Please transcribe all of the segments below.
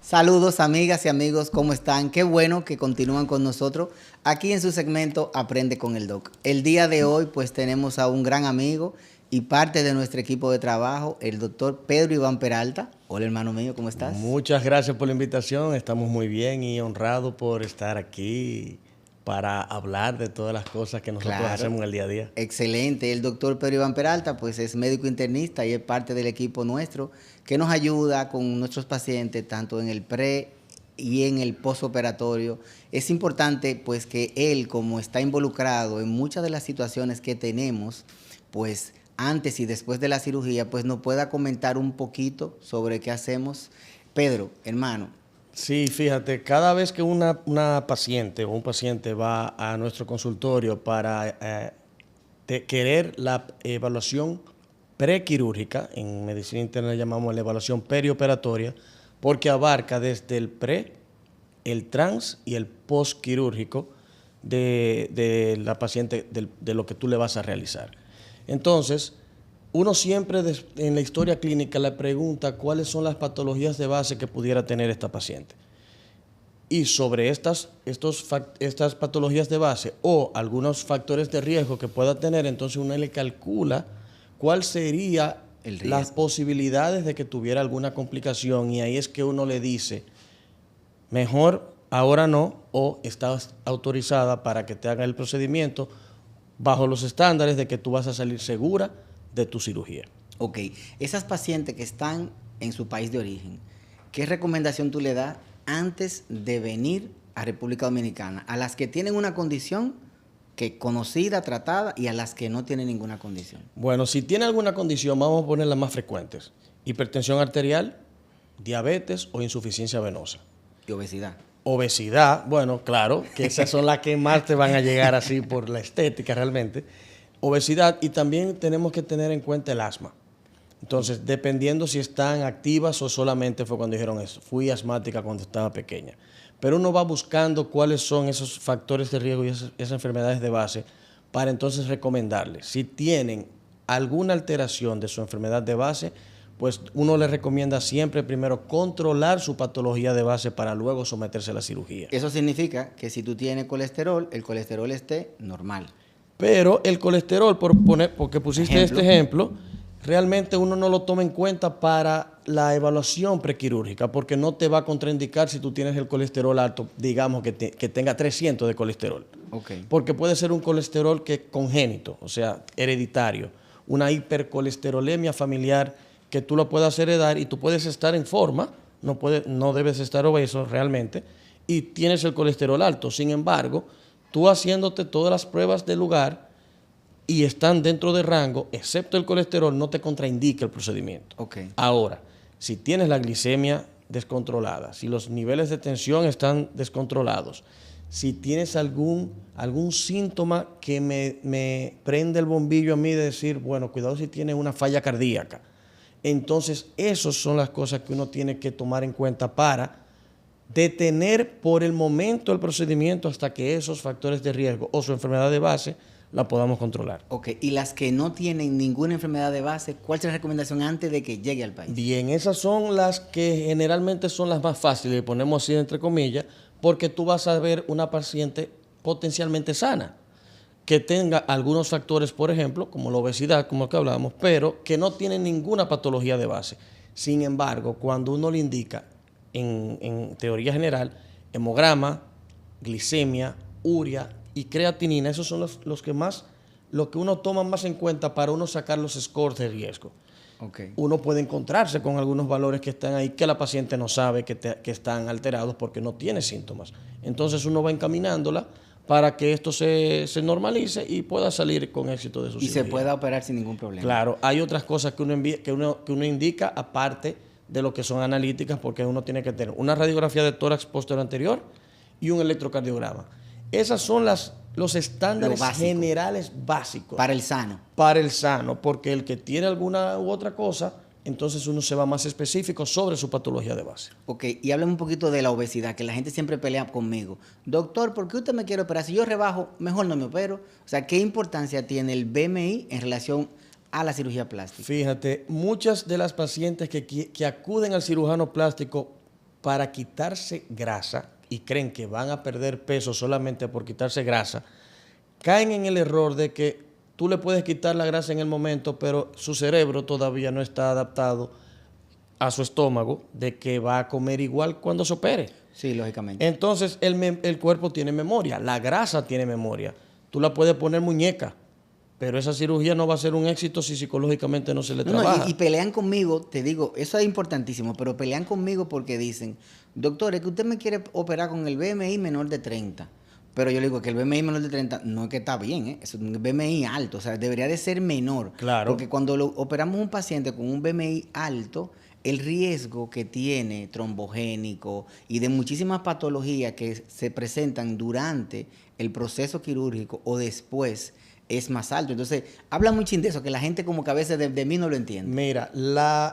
Saludos amigas y amigos, ¿cómo están? Qué bueno que continúan con nosotros aquí en su segmento Aprende con el Doc. El día de hoy pues tenemos a un gran amigo y parte de nuestro equipo de trabajo, el doctor Pedro Iván Peralta. Hola hermano mío, ¿cómo estás? Muchas gracias por la invitación, estamos muy bien y honrados por estar aquí para hablar de todas las cosas que nosotros hacemos en el día a día. Excelente, el doctor Pedro Iván Peralta pues es médico internista y es parte del equipo nuestro que nos ayuda con nuestros pacientes tanto en el pre y en el postoperatorio. Es importante pues que él, como está involucrado en muchas de las situaciones que tenemos, pues antes y después de la cirugía, pues nos pueda comentar un poquito sobre qué hacemos. Pedro, hermano. Sí, fíjate, cada vez que una paciente o un paciente va a nuestro consultorio para querer la evaluación prequirúrgica, en medicina interna le llamamos la evaluación perioperatoria, porque abarca desde el pre, el trans y el postquirúrgico de la paciente, de lo que tú le vas a realizar. Entonces, uno siempre en la historia clínica le pregunta cuáles son las patologías de base que pudiera tener esta paciente. Y sobre estas patologías de base o algunos factores de riesgo que pueda tener, entonces uno le calcula cuál sería las posibilidades de que tuviera alguna complicación y ahí es que uno le dice, mejor ahora no, o estás autorizada para que te haga el procedimiento bajo los estándares de que tú vas a salir segura de tu cirugía. Ok, esas pacientes que están en su país de origen, ¿qué recomendación tú le das antes de venir a República Dominicana? A las que tienen una condición que conocida, tratada, y a las que no tienen ninguna condición. Bueno, si tiene alguna condición, vamos a poner las más frecuentes. Hipertensión arterial, diabetes o insuficiencia venosa. ¿Y obesidad? Obesidad, bueno, claro, que esas son las que más te van a llegar así por la estética realmente. Obesidad, y también tenemos que tener en cuenta el asma. Entonces, dependiendo si están activas o solamente fue cuando dijeron eso, fui asmática cuando estaba pequeña. Pero uno va buscando cuáles son esos factores de riesgo y esas enfermedades de base para entonces recomendarles. Si tienen alguna alteración de su enfermedad de base, pues uno les recomienda siempre primero controlar su patología de base para luego someterse a la cirugía. Eso significa que si tú tienes colesterol, el colesterol esté normal. Pero el colesterol, porque pusiste este ejemplo, realmente uno no lo toma en cuenta para la evaluación prequirúrgica porque no te va a contraindicar si tú tienes el colesterol alto, digamos que tenga 300 de colesterol. Okay. Porque puede ser un colesterol que congénito, o sea, hereditario, una hipercolesterolemia familiar que tú lo puedas heredar y tú puedes estar en forma, no debes estar obeso realmente, y tienes el colesterol alto. Sin embargo, tú haciéndote todas las pruebas del lugar y están dentro de rango, excepto el colesterol, no te contraindica el procedimiento. Okay. Ahora, si tienes la glicemia descontrolada, si los niveles de tensión están descontrolados, si tienes algún síntoma que me prende el bombillo a mí de decir, bueno, cuidado si tienes una falla cardíaca, entonces esas son las cosas que uno tiene que tomar en cuenta para detener por el momento el procedimiento hasta que esos factores de riesgo o su enfermedad de base la podamos controlar. Ok, y las que no tienen ninguna enfermedad de base, ¿cuál es la recomendación antes de que llegue al país? Bien, esas son las que generalmente son las más fáciles, le ponemos así entre comillas, porque tú vas a ver una paciente potencialmente sana, que tenga algunos factores, por ejemplo, como la obesidad, como que hablábamos, pero que no tiene ninguna patología de base. Sin embargo, cuando uno le indica, en teoría general, hemograma, glicemia, urea y creatinina, esos son lo que uno toma más en cuenta para uno sacar los scores de riesgo. Okay. Uno puede encontrarse con algunos valores que están ahí que la paciente no sabe que están alterados porque no tiene síntomas. Entonces uno va encaminándola para que esto se normalice y pueda salir con éxito de su cirugía. Y se pueda operar sin ningún problema. Claro, hay otras cosas que uno indica aparte de lo que son analíticas, porque uno tiene que tener una radiografía de tórax posterior anterior y un electrocardiograma. Esas son los estándares generales básicos. Para el sano. Para el sano, porque el que tiene alguna u otra cosa, entonces uno se va más específico sobre su patología de base. Ok, y háblame un poquito de la obesidad, que la gente siempre pelea conmigo. Doctor, ¿por qué usted me quiere operar? Si yo rebajo, mejor no me opero. O sea, ¿qué importancia tiene el BMI en relación a la cirugía plástica? Fíjate, muchas de las pacientes que acuden al cirujano plástico para quitarse grasa y creen que van a perder peso solamente por quitarse grasa, caen en el error de que tú le puedes quitar la grasa en el momento, pero su cerebro todavía no está adaptado a su estómago de que va a comer igual cuando se opere. Sí, lógicamente. Entonces el cuerpo tiene memoria, la grasa tiene memoria. Tú la puedes poner muñeca, pero esa cirugía no va a ser un éxito si psicológicamente no se le trabaja. Y pelean conmigo, te digo, eso es importantísimo, pero pelean conmigo porque dicen, doctor, es que usted me quiere operar con el BMI menor de 30. Pero yo le digo que el BMI menor de 30 no es que está bien, ¿eh? Es un BMI alto, o sea, debería de ser menor. Claro. Porque cuando operamos un paciente con un BMI alto, el riesgo que tiene trombogénico y de muchísimas patologías que se presentan durante el proceso quirúrgico o después es más alto. Entonces, habla mucho de eso, que la gente como que a veces de mí no lo entiende. Mira,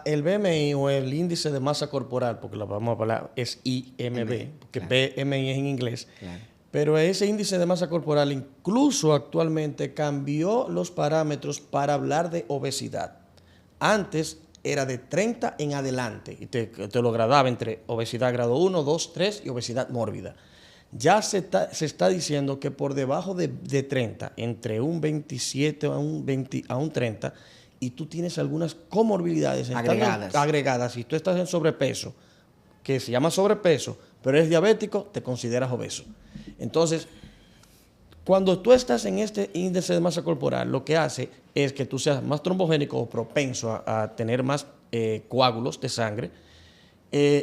el BMI o el índice de masa corporal, porque lo vamos a hablar, es IMB, porque claro. BMI es en inglés. Claro. Pero ese índice de masa corporal incluso actualmente cambió los parámetros para hablar de obesidad. Antes era de 30 en adelante y te lo gradaba entre obesidad grado 1, 2, 3 y obesidad mórbida. Ya se está diciendo que por debajo de 30, entre un 27 a un 30, y tú tienes algunas comorbilidades agregadas, y tú estás en sobrepeso, que se llama sobrepeso, pero eres diabético, te consideras obeso. Entonces, cuando tú estás en este índice de masa corporal, lo que hace es que tú seas más trombogénico o propenso a tener más coágulos de sangre.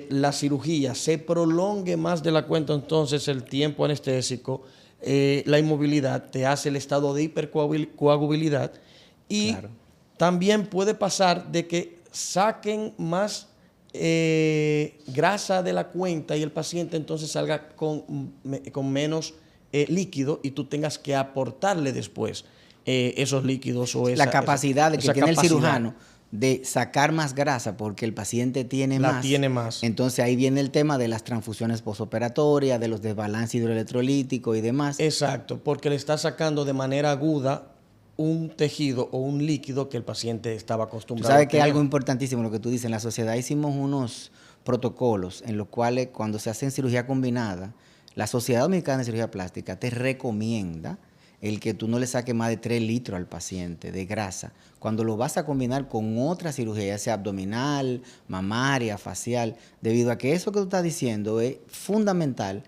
La cirugía se prolongue más de la cuenta, entonces el tiempo anestésico, la inmovilidad, te hace el estado de hipercoagulabilidad y claro. También puede pasar de que saquen más grasa de la cuenta y el paciente entonces salga con menos líquido y tú tengas que aportarle después esos líquidos o la capacidad que tiene el cirujano de sacar más grasa porque el paciente tiene más. Entonces ahí viene el tema de las transfusiones posoperatorias, de los desbalances hidroelectrolíticos y demás. Exacto, porque le está sacando de manera aguda un tejido o un líquido que el paciente estaba acostumbrado a tener. Sabes que es algo importantísimo lo que tú dices. En la sociedad hicimos unos protocolos en los cuales cuando se hacen cirugía combinada, la Sociedad Dominicana de Cirugía Plástica te recomienda el que tú no le saques más de 3 litros al paciente de grasa. Cuando lo vas a combinar con otra cirugía, ya sea abdominal, mamaria, facial, debido a que eso que tú estás diciendo es fundamental,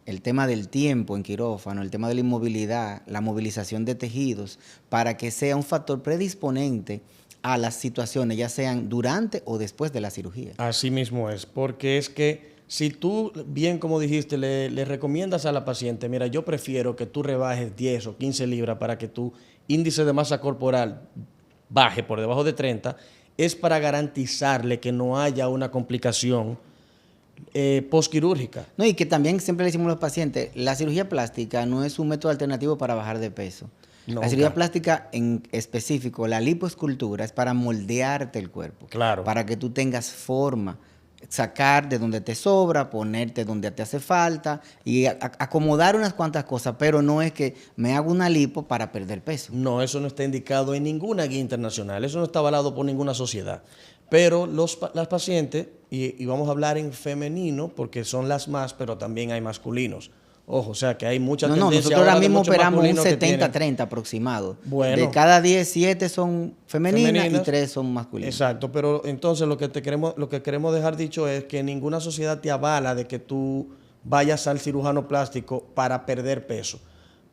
el tema del tiempo en quirófano, el tema de la inmovilidad, la movilización de tejidos, para que sea un factor predisponente a las situaciones, ya sean durante o después de la cirugía. Así mismo es, porque es que si tú, bien como dijiste, le recomiendas a la paciente, mira, yo prefiero que tú rebajes 10 o 15 libras para que tu índice de masa corporal baje por debajo de 30, es para garantizarle que no haya una complicación postquirúrgica. No, y que también siempre le decimos a los pacientes, la cirugía plástica no es un método alternativo para bajar de peso. Nunca. La cirugía plástica en específico, la lipoescultura, es para moldearte el cuerpo. Claro. Para que tú tengas forma, sacar de donde te sobra, ponerte donde te hace falta y acomodar unas cuantas cosas, pero no es que me hago una lipo para perder peso. No, eso no está indicado en ninguna guía internacional, eso no está avalado por ninguna sociedad. Pero las pacientes, y vamos a hablar en femenino porque son las más, pero también hay masculinos. Ojo, o sea que hay mucha tendencia. Nosotros ahora mismo operamos un 70-30 aproximado. Bueno, de cada 10, 7 son femeninas y 3 son masculinas. Exacto, pero entonces lo que queremos dejar dicho es que ninguna sociedad te avala de que tú vayas al cirujano plástico para perder peso.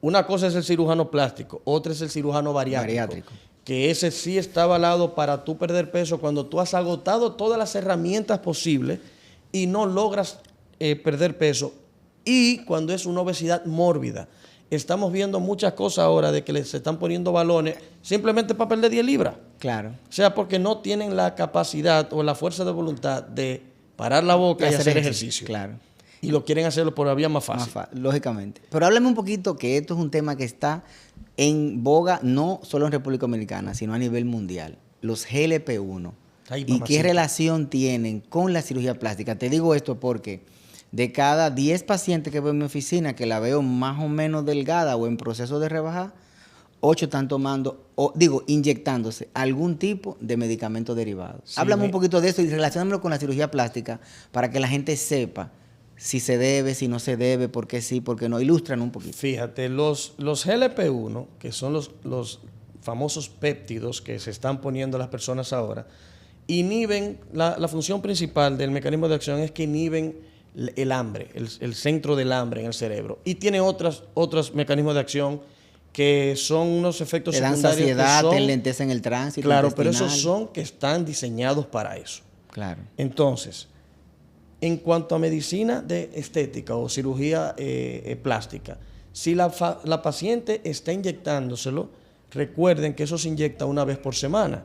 Una cosa es el cirujano plástico, otra es el cirujano bariátrico. Que ese sí está avalado para tú perder peso cuando tú has agotado todas las herramientas posibles y no logras perder peso. Y cuando es una obesidad mórbida. Estamos viendo muchas cosas ahora de que se están poniendo balones simplemente para perder 10 libras. Claro. O sea, porque no tienen la capacidad o la fuerza de voluntad de parar la boca y hacer ejercicio. Claro. Y lo quieren hacerlo por la vía más fácil. Lógicamente. Pero háblame un poquito que esto es un tema que está en boga no solo en República Dominicana, sino a nivel mundial. Los GLP-1. Ay, ¿Y qué mamacita. relación tienen con la cirugía plástica? Te digo esto porque de cada 10 pacientes que veo en mi oficina, que la veo más o menos delgada o en proceso de rebajar, 8 están tomando, o digo, inyectándose algún tipo de medicamento derivado. Sí, Háblame un poquito de eso y relacionámoslo con la cirugía plástica para que la gente sepa si se debe, si no se debe, por qué sí, por qué no. Ilústranos un poquito. Fíjate, los GLP-1, que son los famosos péptidos que se están poniendo las personas ahora, inhiben, la función principal del mecanismo de acción es que inhiben el hambre, el centro del hambre en el cerebro. Y tiene otros mecanismos de acción que son unos efectos Te dan secundarios saciedad, que son, te enlentecen el tránsito claro, pero esos intestinal. son que están diseñados para eso. Claro. Entonces, en cuanto a medicina de estética o cirugía plástica, si la paciente está inyectándoselo, recuerden que eso se inyecta una vez por semana.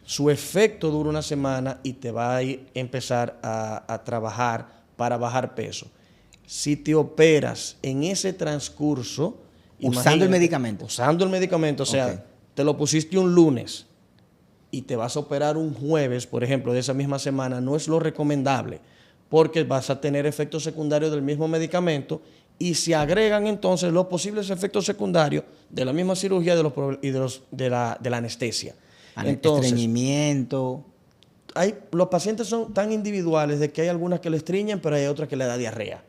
Su efecto dura una semana y te va a empezar a trabajar para bajar peso. Si te operas en ese transcurso... Usando el medicamento. Usando el medicamento, o sea, Ok. te lo pusiste un lunes y te vas a operar un jueves, por ejemplo, de esa misma semana, no es lo recomendable, porque vas a tener efectos secundarios del mismo medicamento y se agregan entonces los posibles efectos secundarios de la misma cirugía de la anestesia. Entonces, Estreñimiento. los pacientes son tan individuales de que hay algunas que le estreñen, pero hay otras que le da diarrea.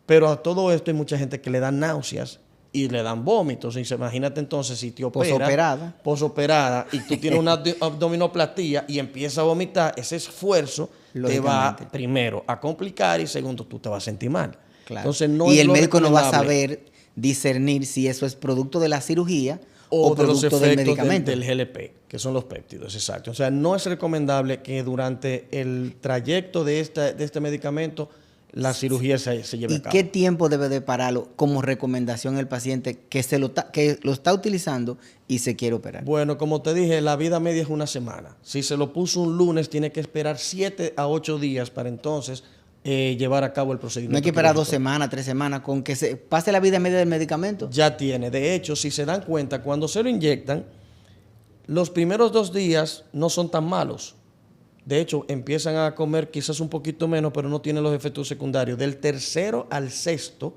Pero a todo esto hay mucha gente que le da náuseas y le dan vómitos. Y imagínate entonces si te operas, posoperada, y tú tienes una abdominoplastía y empiezas a vomitar, ese esfuerzo te va primero a complicar y segundo tú te vas a sentir mal. Claro. Entonces, no y es el lo médico no va a recomendable. saber discernir si eso es producto de la cirugía O o de los producto del efectos medicamento. del GLP, que son los péptidos, exacto. O sea, no es recomendable que durante el trayecto de este medicamento la cirugía se lleve ¿Y a cabo. qué tiempo debe de pararlo como recomendación el paciente que lo está utilizando y se quiere operar? Bueno, como te dije, la vida media es una semana. Si se lo puso un lunes, tiene que esperar 7 a 8 días para entonces llevar a cabo el procedimiento. No hay que esperar 2 quirúrgico. semanas, 3 semanas, con que se pase la vida media del medicamento. Ya tiene. De hecho, si se dan cuenta, cuando se lo inyectan, los primeros 2 días no son tan malos. De hecho, empiezan a comer quizás un poquito menos, pero no tienen los efectos secundarios. Del tercero al sexto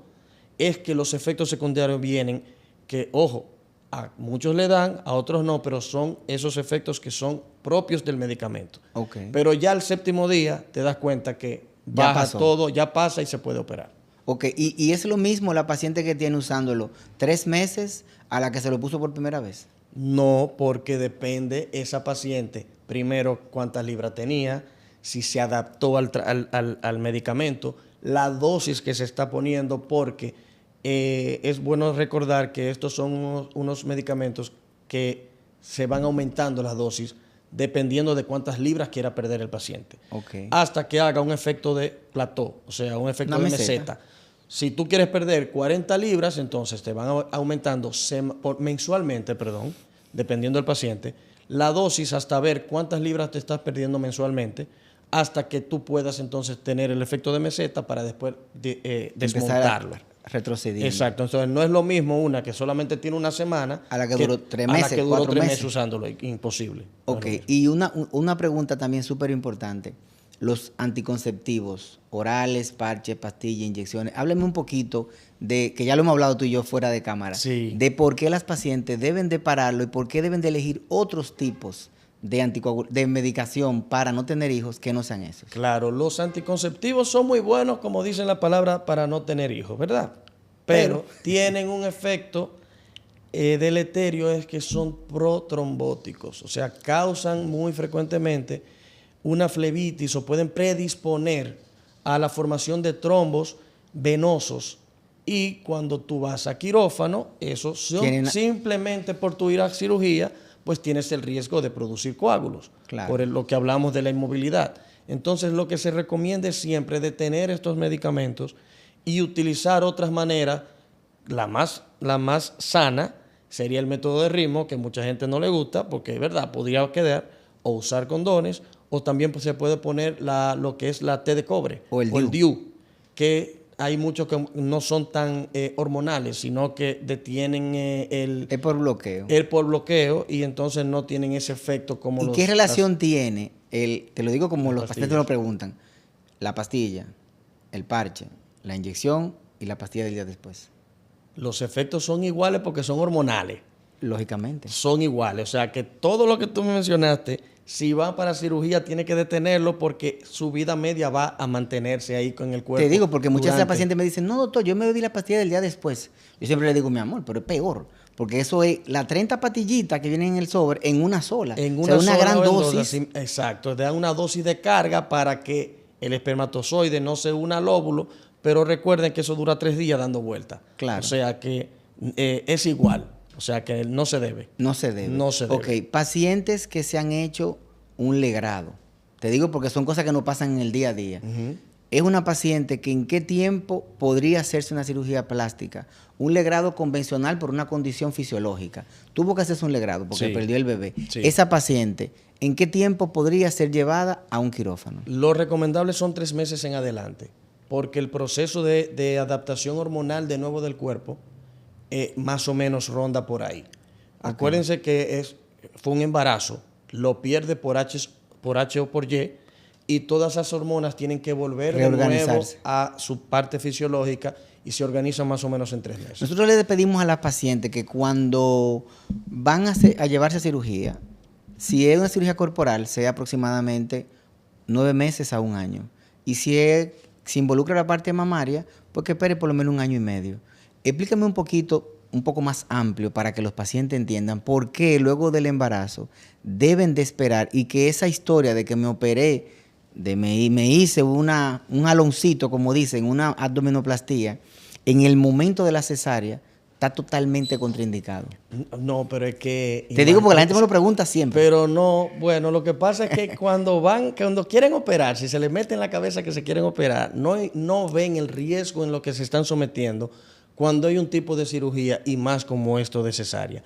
es que los efectos secundarios vienen, que, ojo, a muchos le dan, a otros no, pero son esos efectos que son propios del medicamento. Ok. Pero ya al séptimo día te das cuenta que Ya baja pasó. todo, ya pasa y se puede operar. Ok, y es lo mismo la paciente que tiene usándolo 3 meses a la que se lo puso por primera vez. No, porque depende esa paciente, primero, cuántas libras tenía, si se adaptó al medicamento, la dosis que se está poniendo, porque es bueno recordar que estos son unos medicamentos que se van aumentando las dosis dependiendo de cuántas libras quiera perder el paciente. Ok. Hasta que haga un efecto de plató, o sea, un efecto Una de meseta. meseta. Si tú quieres perder 40 libras, entonces te van aumentando mensualmente, dependiendo del paciente, la dosis hasta ver cuántas libras te estás perdiendo mensualmente, hasta que tú puedas entonces tener el efecto de meseta para después desmontarlo. Empezar a retroceder. Exacto, entonces no es lo mismo una que solamente tiene una semana A la que duró 3 meses, a la que duró 4 3 meses. meses usándolo, imposible. Ok, No es lo mismo. y una pregunta también súper importante. Los anticonceptivos, orales, parches, pastillas, inyecciones. Háblame un poquito de, que ya lo hemos hablado tú y yo fuera de cámara, Sí. de por qué las pacientes deben de pararlo y por qué deben de elegir otros tipos de medicación para no tener hijos que no sean esos. Claro, los anticonceptivos son muy buenos, como dicen la palabra, para no tener hijos, ¿verdad? Pero tienen un efecto deleterio, es que son protrombóticos, o sea, causan muy frecuentemente una flebitis o pueden predisponer a la formación de trombos venosos. Y cuando tú vas a quirófano, eso simplemente por tu ir a cirugía, pues tienes el riesgo de producir coágulos, Claro. por lo que hablamos de la inmovilidad. Entonces, lo que se recomienda es siempre detener estos medicamentos y utilizar otras maneras. La más sana sería el método de ritmo, que mucha gente no le gusta, porque es verdad, podría quedar, o usar condones, o también pues, se puede poner lo que es la T de cobre, O el DIU, que hay muchos que no son tan hormonales, sino que detienen Es por bloqueo. el por bloqueo y entonces no tienen ese efecto como ¿Y los... qué relación tiene, te lo digo como las los pastillas. pacientes lo preguntan, la pastilla, el parche, la inyección y la pastilla del día después? Los efectos son iguales porque son hormonales. Lógicamente. Son iguales. O sea que todo lo que tú me mencionaste, si va para cirugía, tiene que detenerlo porque su vida media va a mantenerse ahí con el cuerpo. Te digo, porque muchas de las durante- pacientes me dicen, no, doctor, yo me doy la pastilla del día después. Yo siempre le digo, mi amor, pero es peor. Porque eso es las 30 pastillitas que vienen en el sobre en una sola. En O una, sea, una sola gran o en dos, dosis. así- exacto. Da una dosis de carga para que el espermatozoide no se una al óvulo, pero recuerden que eso dura 3 días dando vueltas. Claro. O sea que es igual. O sea que no se debe. No se debe. No se debe. Ok, pacientes que se han hecho un legrado. Te digo porque son cosas que no pasan en el día a día. Ujú. Es una paciente que en qué tiempo podría hacerse una cirugía plástica. Un legrado convencional por una condición fisiológica. Tuvo que hacerse un legrado porque Sí. perdió el bebé. Sí. Esa paciente, ¿en qué tiempo podría ser llevada a un quirófano? Lo recomendable son 3 meses en adelante, porque el proceso de adaptación hormonal de nuevo del cuerpo más o menos ronda por ahí. Acuérdense que fue un embarazo, lo pierde por H o por Y, y todas esas hormonas tienen que volver de nuevo Reorganizarse. a su parte fisiológica y se organizan más o menos en 3 meses. Nosotros le pedimos a las pacientes que cuando van a llevarse a cirugía, si es una cirugía corporal, sea aproximadamente 9 meses a 1 año. Y si involucra la parte mamaria, pues que espere por lo menos 1 año y medio. Explícame un poco más amplio para que los pacientes entiendan por qué luego del embarazo deben de esperar y que esa historia de que me operé, me hice un aloncito, como dicen, una abdominoplastía, en el momento de la cesárea, está totalmente contraindicado. No, pero es que... Te digo porque la gente me lo pregunta siempre. Pero no, bueno, lo que pasa es que cuando quieren operar, si se les mete en la cabeza que se quieren operar, no ven el riesgo en lo que se están sometiendo cuando hay un tipo de cirugía y más como esto de cesárea.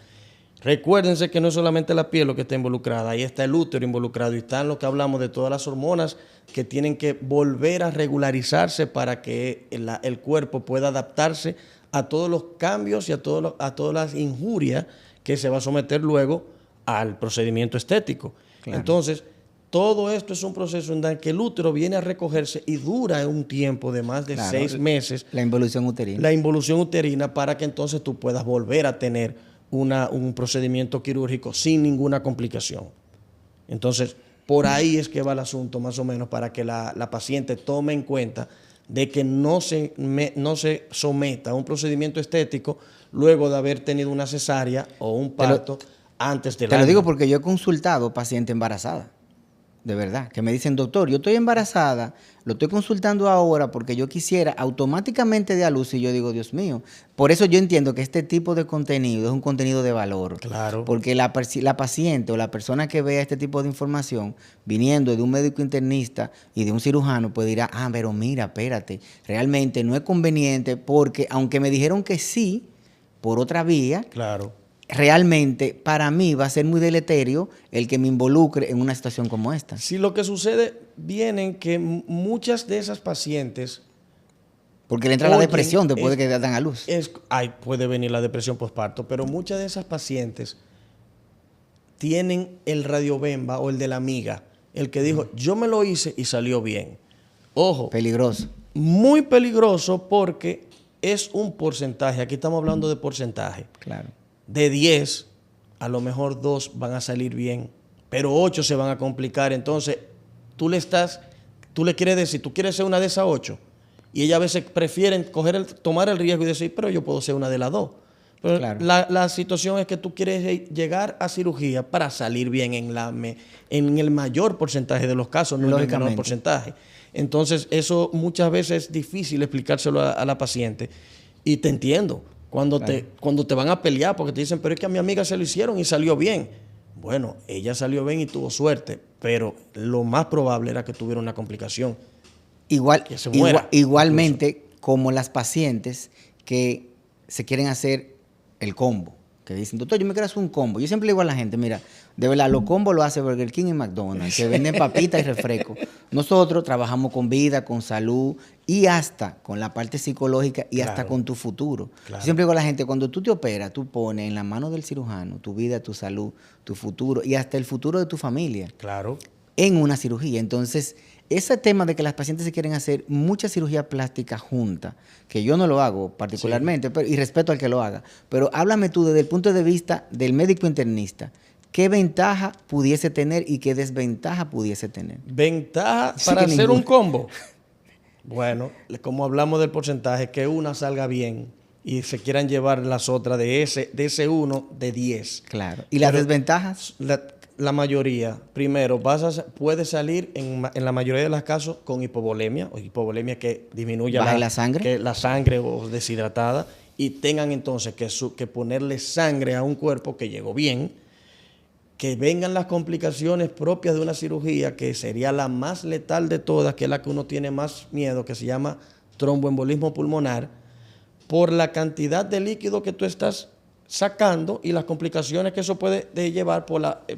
Recuérdense que no es solamente la piel lo que está involucrada, ahí está el útero involucrado y está en lo que hablamos de todas las hormonas que tienen que volver a regularizarse para que el cuerpo pueda adaptarse a todos los cambios y a todas las injurias que se va a someter luego al procedimiento estético. Claro. Entonces, todo esto es un proceso en el que el útero viene a recogerse y dura un tiempo de más de Claro, 6 meses la involución uterina. la involución uterina para que entonces tú puedas volver a tener un procedimiento quirúrgico sin ninguna complicación. Entonces, por ahí es que va el asunto más o menos para que la paciente tome en cuenta de que no se someta a un procedimiento estético luego de haber tenido una cesárea o un parto antes del Te lo año. digo porque yo he consultado paciente embarazada. De verdad, que me dicen, doctor, yo estoy embarazada, lo estoy consultando ahora porque yo quisiera automáticamente de a luz y yo digo, Dios mío. Por eso yo entiendo que este tipo de contenido es un contenido de valor. Claro. Porque la paciente o la persona que vea este tipo de información viniendo de un médico internista y de un cirujano, pues dirá, pero mira, espérate, realmente no es conveniente porque aunque me dijeron que sí, por otra vía, Claro. realmente para mí va a ser muy deleterio el que me involucre en una situación como esta. Si lo que sucede viene que muchas de esas pacientes Porque le entra la Oye, depresión después de que dan a luz. puede venir la depresión postparto, pero muchas de esas pacientes tienen el radiobemba o el de la amiga, el que dijo, yo me lo hice y salió bien. Ojo, Peligroso. muy peligroso porque es un porcentaje, aquí estamos hablando de porcentaje. Claro. De 10, a lo mejor 2 van a salir bien, pero 8 se van a complicar. Entonces, tú le quieres decir, tú quieres ser una de esas 8. Y ellas a veces prefieren tomar el riesgo y decir, pero yo puedo ser una de las 2. Pero Claro. la situación es que tú quieres llegar a cirugía para salir bien en el mayor porcentaje de los casos, no en el menor Lógicamente. porcentaje. Entonces, eso muchas veces es difícil explicárselo a la paciente. Y te entiendo. Cuando te van a pelear porque te dicen, pero es que a mi amiga se lo hicieron y salió bien. Bueno, ella salió bien y tuvo suerte, pero lo más probable era que tuviera una complicación. Que se muera, Igualmente, como las pacientes que se quieren hacer el combo, que dicen, doctor, yo me quiero hacer un combo. Yo siempre le digo a la gente, mira, de verdad, los combos lo hace Burger King y McDonald's, que venden papitas y refresco. Nosotros trabajamos con vida, con salud y hasta con la parte psicológica y hasta Claro. con tu futuro. Claro. Yo siempre digo a la gente, cuando tú te operas, tú pones en la mano del cirujano tu vida, tu salud, tu futuro y hasta el futuro de tu familia Claro. en una cirugía. Entonces, ese tema de que las pacientes se quieren hacer mucha cirugía plástica junta, que yo no lo hago particularmente, y respeto al que lo haga, pero háblame tú desde el punto de vista del médico internista, ¿qué ventaja pudiese tener y qué desventaja pudiese tener? Ventaja Sí para que hacer un ninguna. combo. Bueno, como hablamos del porcentaje, que una salga bien y se quieran llevar las otras de ese uno de 10. Claro. ¿Y las Pero desventajas? la mayoría, primero, puede salir en la mayoría de los casos con hipovolemia, o hipovolemia que disminuya ¿Baje la sangre? que la sangre o deshidratada, y tengan entonces que ponerle sangre a un cuerpo que llegó bien, que vengan las complicaciones propias de una cirugía, que sería la más letal de todas, que es la que uno tiene más miedo, que se llama tromboembolismo pulmonar, por la cantidad de líquido que tú estás sacando y las complicaciones que eso puede llevar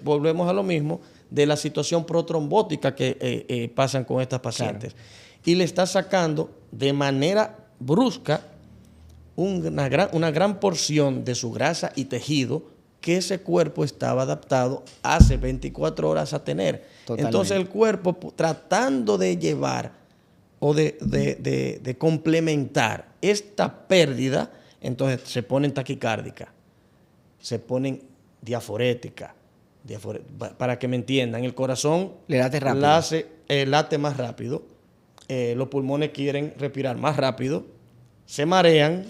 volvemos a lo mismo, de la situación protrombótica que pasan con estas pacientes. Claro. Y le estás sacando de manera brusca una gran porción de su grasa y tejido que ese cuerpo estaba adaptado hace 24 horas a tener. Totalmente. Entonces el cuerpo, tratando de llevar o de complementar esta pérdida, entonces se ponen taquicárdica, se ponen diaforética, para que me entiendan, el corazón le late rápido, late más rápido, los pulmones quieren respirar más rápido, se marean,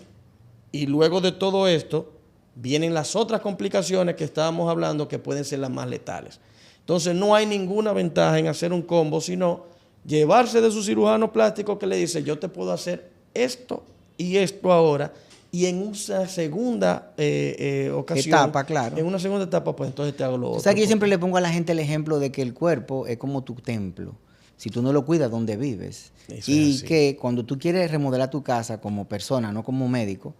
y luego de todo esto vienen las otras complicaciones que estábamos hablando, que pueden ser las más letales. Entonces no hay ninguna ventaja en hacer un combo, sino llevarse de su cirujano plástico que le dice, yo te puedo hacer esto y esto ahora, y en una segunda ocasión, etapa, claro. En una segunda etapa, pues entonces te hago lo otro. O sea, que yo siempre le pongo a la gente el ejemplo de que el cuerpo es como tu templo. Si tú no lo cuidas, ¿dónde vives? Eso y que cuando tú quieres remodelar tu casa como persona, no como médico,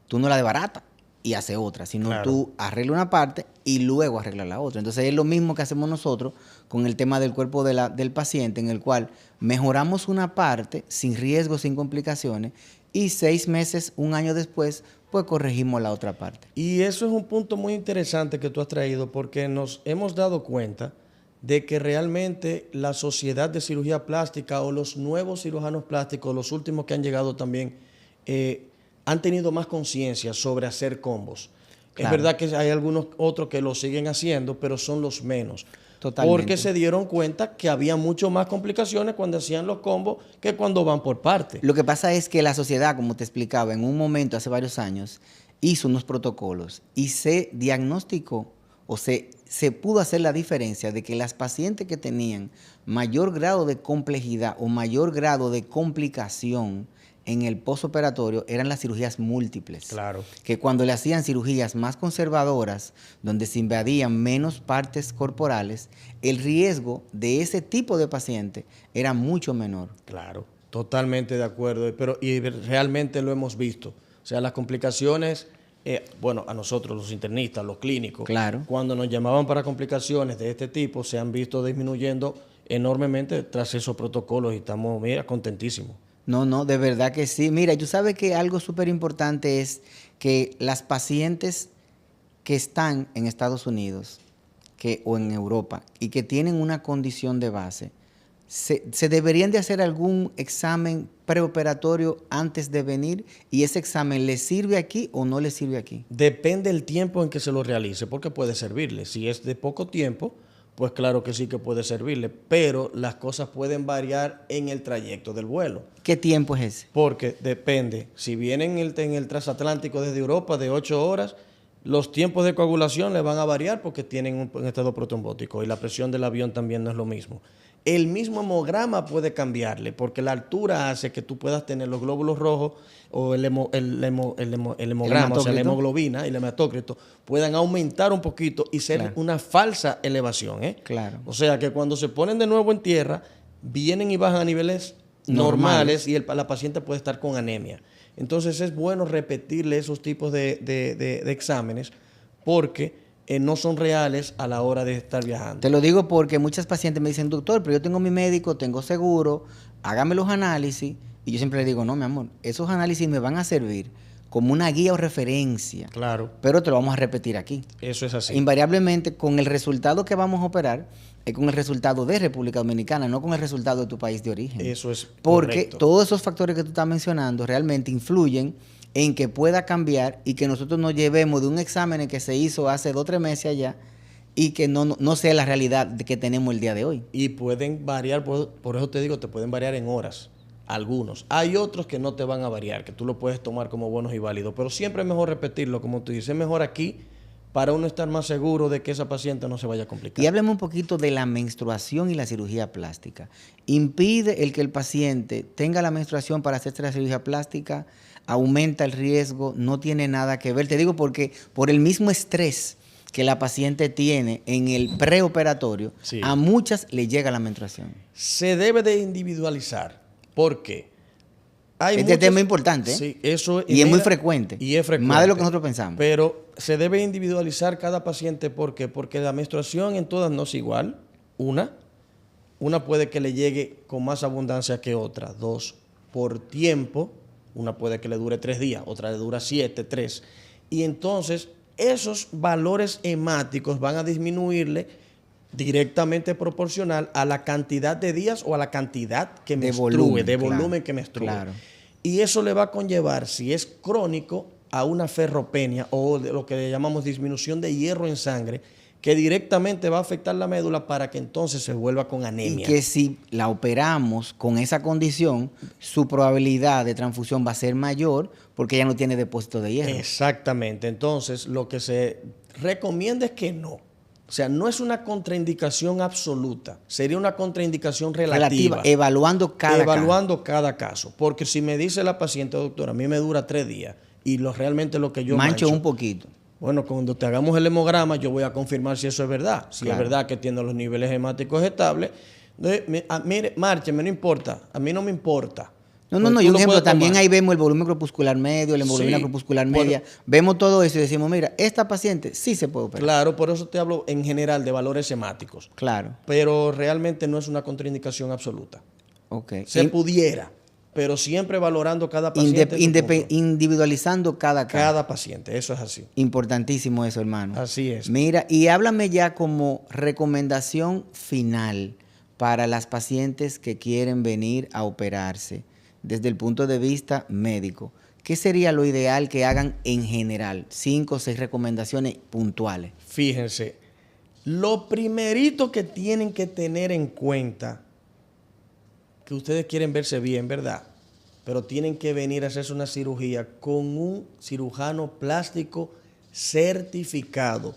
tú no la desbaratas y haces otra, sino claro, tú arreglas una parte y luego arreglas la otra. Entonces es lo mismo que hacemos nosotros con el tema del cuerpo del paciente, en el cual mejoramos una parte sin riesgo, sin complicaciones, y 6 meses, un año después, pues corregimos la otra parte. Y eso es un punto muy interesante que tú has traído, porque nos hemos dado cuenta de que realmente la sociedad de cirugía plástica o los nuevos cirujanos plásticos, los últimos que han llegado también, han tenido más conciencia sobre hacer combos. Claro. Es verdad que hay algunos otros que lo siguen haciendo, pero son los menos. Totalmente. Porque se dieron cuenta que había mucho más complicaciones cuando hacían los combos que cuando van por parte. Lo que pasa es que la sociedad, como te explicaba, en un momento hace varios años, hizo unos protocolos y se diagnosticó o se pudo hacer la diferencia de que las pacientes que tenían mayor grado de complejidad o mayor grado de complicación en el postoperatorio eran las cirugías múltiples. Claro. Que cuando le hacían cirugías más conservadoras, donde se invadían menos partes corporales, el riesgo de ese tipo de paciente era mucho menor. Claro, totalmente de acuerdo. Y realmente lo hemos visto. O sea, las complicaciones, bueno, a nosotros los internistas, los clínicos, claro, cuando nos llamaban para complicaciones de este tipo, se han visto disminuyendo enormemente tras esos protocolos y estamos, mira, contentísimos. No, de verdad que sí. Mira, tú sabes que algo súper importante es que las pacientes que están en Estados Unidos o en Europa y que tienen una condición de base, se deberían de hacer algún examen preoperatorio antes de venir, y ese examen ¿les sirve aquí o no les sirve aquí? Depende del tiempo en que se lo realice, porque puede servirle. Si es de poco tiempo, pues claro que sí que puede servirle, pero las cosas pueden variar en el trayecto del vuelo. ¿Qué tiempo es ese? Porque depende. Si vienen en el transatlántico desde Europa de 8 horas, los tiempos de coagulación le van a variar porque tienen un estado protrombótico y la presión del avión también no es lo mismo. El mismo hemograma puede cambiarle porque la altura hace que tú puedas tener los glóbulos rojos o el hemograma, o sea, la hemoglobina y el hematócrito, puedan aumentar un poquito y ser una falsa elevación. Claro. O sea, que cuando se ponen de nuevo en tierra, vienen y bajan a niveles normales y la paciente puede estar con anemia. Entonces es bueno repetirle esos tipos de exámenes porque no son reales a la hora de estar viajando. Te lo digo porque muchas pacientes me dicen, doctor, pero yo tengo mi médico, tengo seguro, hágame los análisis. Y yo siempre le digo, no, mi amor, esos análisis me van a servir como una guía o referencia. Claro. Pero te lo vamos a repetir aquí. Eso es así. Invariablemente, con el resultado que vamos a operar, es con el resultado de República Dominicana, no con el resultado de tu país de origen. Eso es porque correcto. Todos esos factores que tú estás mencionando realmente influyen en que pueda cambiar y que nosotros nos llevemos de un examen que se hizo hace 2 o 3 meses allá y que no sea la realidad que tenemos el día de hoy. Y pueden variar, por eso te digo, te pueden variar en horas. Algunos. Hay otros que no te van a variar, que tú lo puedes tomar como buenos y válidos, pero siempre es mejor repetirlo, como tú dices, es mejor aquí para uno estar más seguro de que esa paciente no se vaya a complicar. Y háblame un poquito de la menstruación y la cirugía plástica. ¿Impide el que el paciente tenga la menstruación para hacerse la cirugía plástica? ¿Aumenta el riesgo? ¿No tiene nada que ver? Te digo porque por el mismo estrés que la paciente tiene en el preoperatorio, sí, a muchas le llega la menstruación. Se debe de individualizar. ¿Por qué? Este tema es importante, ¿eh? Sí, eso y es muy frecuente. Y es frecuente. Más de lo que nosotros pensamos. Pero se debe individualizar cada paciente. ¿Por qué? Porque la menstruación en todas no es igual. Una puede que le llegue con más abundancia que otra. 2, por tiempo. Una puede que le dure 3 días, otra le dura 7, 3. Y entonces esos valores hemáticos van a disminuirle directamente proporcional a la cantidad de días o a la cantidad que menstrue, de volumen que menstrue. Claro. Y eso le va a conllevar, si es crónico, a una ferropenia o de lo que llamamos disminución de hierro en sangre, que directamente va a afectar la médula para que entonces se vuelva con anemia. Y que si la operamos con esa condición, su probabilidad de transfusión va a ser mayor porque ya no tiene depósito de hierro. Exactamente. Entonces, lo que se recomienda es que no. O sea, no es una contraindicación absoluta, sería una contraindicación relativa. Evaluando cada caso. Porque si me dice la paciente, doctora, a mí me dura 3 días y realmente lo que yo mancho un poquito. Bueno, cuando te hagamos el hemograma, yo voy a confirmar si eso es verdad. Si es verdad que tiene los niveles hemáticos estables. Mire, márcheme, no importa. A mí no me importa. No, y un ejemplo, también ahí vemos el volumen crepuscular medio, la hemoglobina crepuscular media. Vemos todo eso y decimos, mira, esta paciente sí se puede operar. Claro, por eso te hablo en general de valores hemáticos. Claro. Pero realmente no es una contraindicación absoluta. Okay. Se pudiera, pero siempre valorando cada paciente. Individualizando cada caso. Cada paciente, eso es así. Importantísimo eso, hermano. Así es. Mira, y háblame ya como recomendación final para las pacientes que quieren venir a operarse desde el punto de vista médico. ¿Qué sería lo ideal que hagan en general? 5 o 6 recomendaciones puntuales. Fíjense, lo primerito que tienen que tener en cuenta, que ustedes quieren verse bien, ¿verdad? Pero tienen que venir a hacerse una cirugía con un cirujano plástico certificado.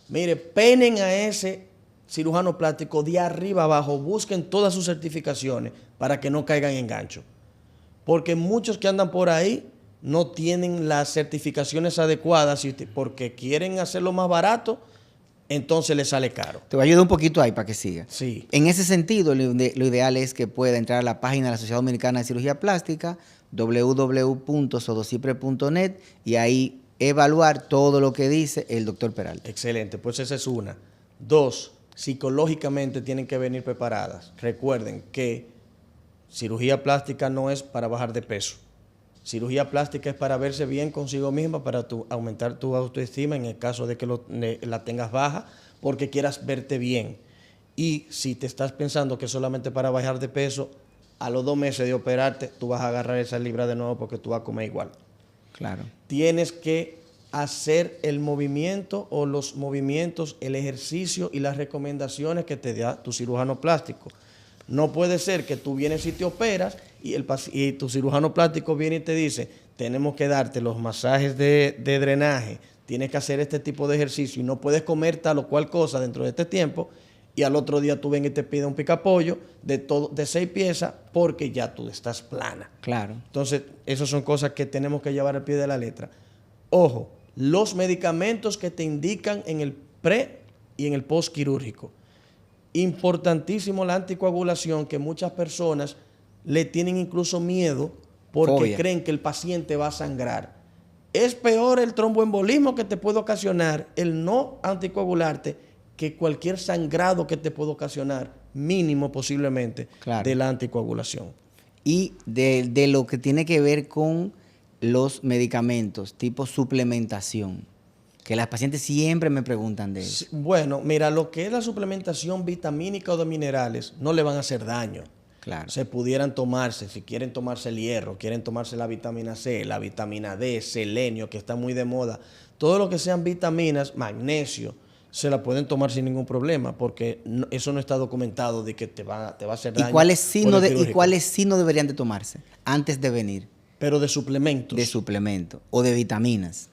Mire, peinen a ese cirujano plástico de arriba abajo, busquen todas sus certificaciones para que no caigan en gancho. Porque muchos que andan por ahí no tienen las certificaciones adecuadas porque quieren hacerlo más barato, entonces les sale caro. Te voy a ayudar un poquito ahí para que siga. Sí. En ese sentido, lo ideal es que pueda entrar a la página de la Sociedad Dominicana de Cirugía Plástica, www.sodocipre.net, y ahí evaluar todo lo que dice el doctor Peralta. Excelente, pues esa es una. 2, psicológicamente tienen que venir preparadas. Recuerden que cirugía plástica no es para bajar de peso. Cirugía plástica es para verse bien consigo misma, para aumentar tu autoestima en el caso de que la tengas baja, porque quieras verte bien. Y si te estás pensando que es solamente para bajar de peso, a los 2 meses de operarte, tú vas a agarrar esa libra de nuevo porque tú vas a comer igual. Claro. Tienes que hacer el movimiento o los movimientos, el ejercicio y las recomendaciones que te da tu cirujano plástico. No puede ser que tú vienes y te operas y tu cirujano plástico viene y te dice, tenemos que darte los masajes de drenaje, tienes que hacer este tipo de ejercicio y no puedes comer tal o cual cosa dentro de este tiempo, y al otro día tú ven y te pide un picapollo de 6 piezas porque ya tú estás plana. Claro. Entonces, esas son cosas que tenemos que llevar al pie de la letra. Ojo, los medicamentos que te indican en el pre y en el post quirúrgico. Importantísimo la anticoagulación, que muchas personas le tienen incluso miedo porque creen que el paciente va a sangrar. Es peor el tromboembolismo que te puede ocasionar el no anticoagularte que cualquier sangrado que te puede ocasionar, mínimo posiblemente, Claro. de la anticoagulación. Y de lo que tiene que ver con los medicamentos, tipo suplementación, que las pacientes siempre me preguntan de eso. Bueno, mira, lo que es la suplementación vitamínica o de minerales no le van a hacer daño. Claro. Se pudieran tomarse, si quieren tomarse el hierro, quieren tomarse la vitamina C, la vitamina D, selenio, que está muy de moda. Todo lo que sean vitaminas, magnesio, se la pueden tomar sin ningún problema, porque eso no está documentado de que te va a hacer daño. ¿Y cuáles sí por no el ¿Y quirúrgico. cuáles sí no deberían de tomarse antes de venir? Pero de suplementos. De suplemento o de vitaminas.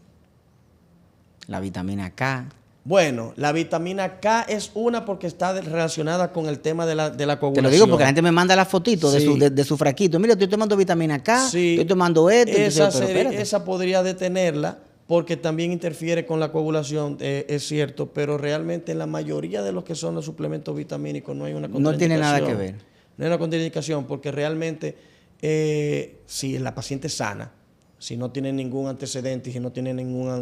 La vitamina K. Bueno, la vitamina K es una porque está relacionada con el tema de la coagulación. Te lo digo porque la gente me manda la fotito Sí. de su fraquito. Mira, estoy tomando vitamina K, Sí, estoy tomando esto. esa podría detenerla porque también interfiere con la coagulación, es cierto, pero realmente en la mayoría de los que son los suplementos vitamínicos no hay una contraindicación. No tiene nada que ver. No hay una contraindicación porque realmente si la paciente es sana, si no tiene ningún antecedente y si no tiene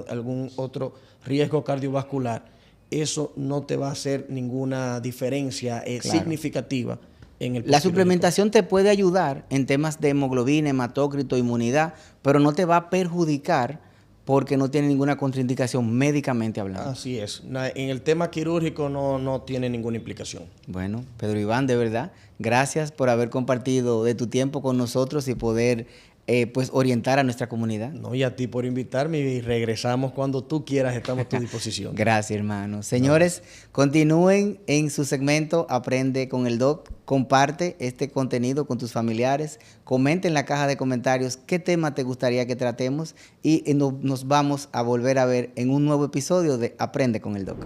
algún otro riesgo cardiovascular, eso no te va a hacer ninguna diferencia Claro. significativa en el La postquirúrgico. suplementación te puede ayudar en temas de hemoglobina, hematócrito, inmunidad, pero no te va a perjudicar porque no tiene ninguna contraindicación médicamente hablando. Así es. En el tema quirúrgico no tiene ninguna implicación. Bueno, Pedro Iván, de verdad, gracias por haber compartido de tu tiempo con nosotros y poder pues orientar a nuestra comunidad. No, y a ti por invitarme y regresamos cuando tú quieras, estamos a tu disposición. Gracias, hermano. Señores, continúen en su segmento Aprende con el Doc. Comparte este contenido con tus familiares. Comenta en la caja de comentarios qué tema te gustaría que tratemos y nos vamos a volver a ver en un nuevo episodio de Aprende con el Doc.